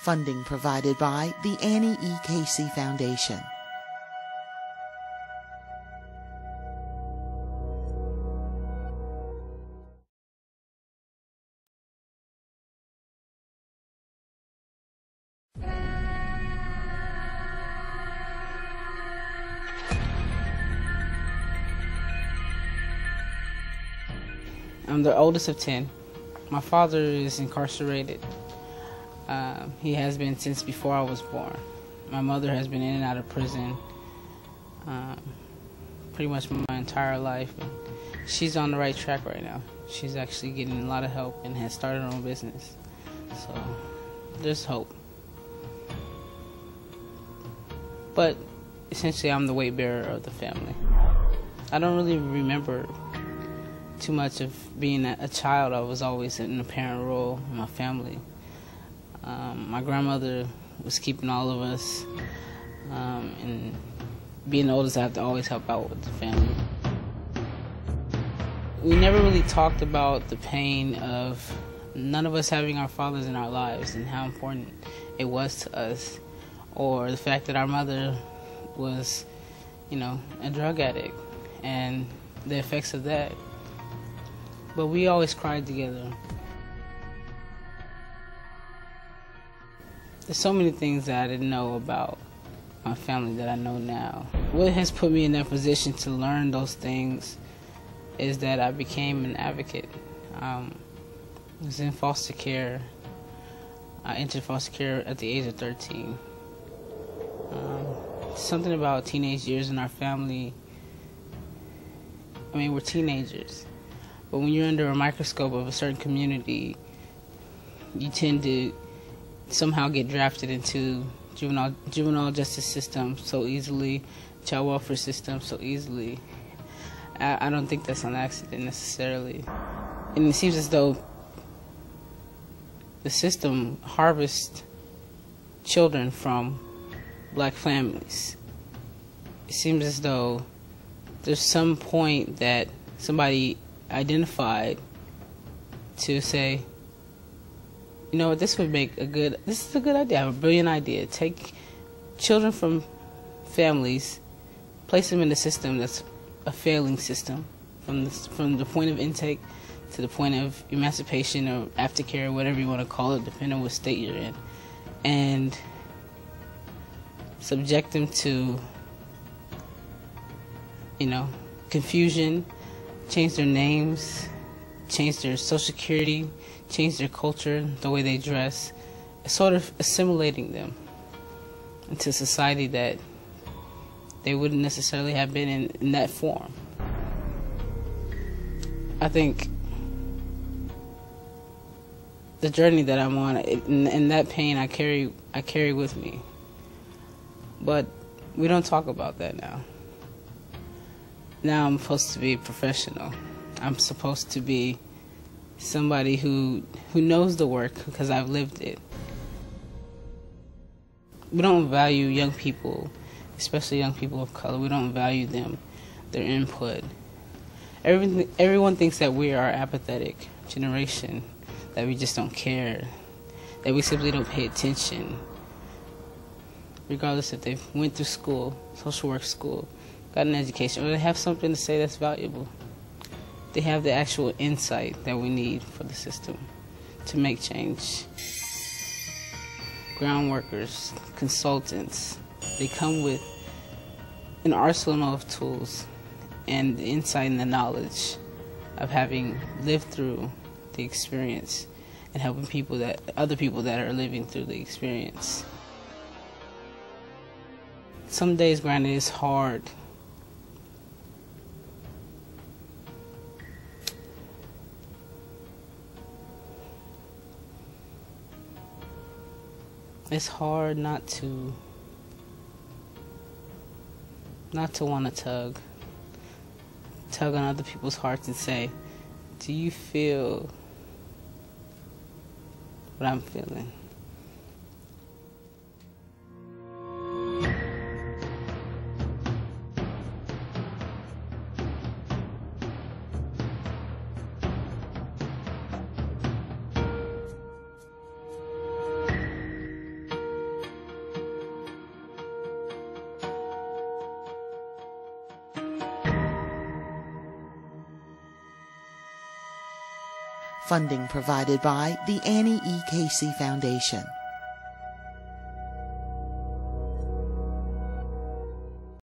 Funding provided by the Annie E. Casey Foundation. I'm the oldest of 10. My father is incarcerated. He has been since before I was born. My mother has been in and out of prison pretty much my entire life. She's on the right track right now. She's actually getting a lot of help and has started her own business. So there's hope. But essentially I'm the weight bearer of the family. I don't really remember too much of being a child. I was always in a parent role in my family. My grandmother was keeping all of us, and being the oldest, I have to always help out with the family. We never really talked about the pain of none of us having our fathers in our lives and how important it was to us, or the fact that our mother was, a drug addict and the effects of that. But we always cried together. There's so many things that I didn't know about my family that I know now. What has put me in that position to learn those things is that I became an advocate. I was in foster care. I entered foster care at the age of 13. Something about teenage years in our family. We're teenagers. But when you're under a microscope of a certain community, you tend to somehow get drafted into juvenile justice system so easily, child welfare system so easily. I don't think that's an accident necessarily. And it seems as though the system harvests children from black families. It seems as though there's some point that somebody identified to say, this is a good idea. I have a brilliant idea. Take children from families, place them in a system that's a failing system, from the point of intake to the point of emancipation or aftercare, whatever you want to call it, depending on what state you're in, and subject them to, confusion, change their names, change their social security, change their culture, the way they dress, sort of assimilating them into society that they wouldn't necessarily have been in that form. I think the journey that I'm on, and that pain I carry with me. But we don't talk about that now. Now I'm supposed to be a professional. I'm supposed to be somebody who knows the work because I've lived it. We don't value young people, especially young people of color. We don't value them, their input. Everyone thinks that we are apathetic generation, that we just don't care, that we simply don't pay attention, regardless if they went through school, social work school, got an education, or they have something to say that's valuable. They have the actual insight that we need for the system to make change. Ground workers, consultants, they come with an arsenal of tools and the insight and the knowledge of having lived through the experience and helping other people that are living through the experience. Some days, granted, it's hard. It's hard not to want to tug on other people's hearts and say, do you feel what I'm feeling? Funding provided by the Annie E. Casey Foundation.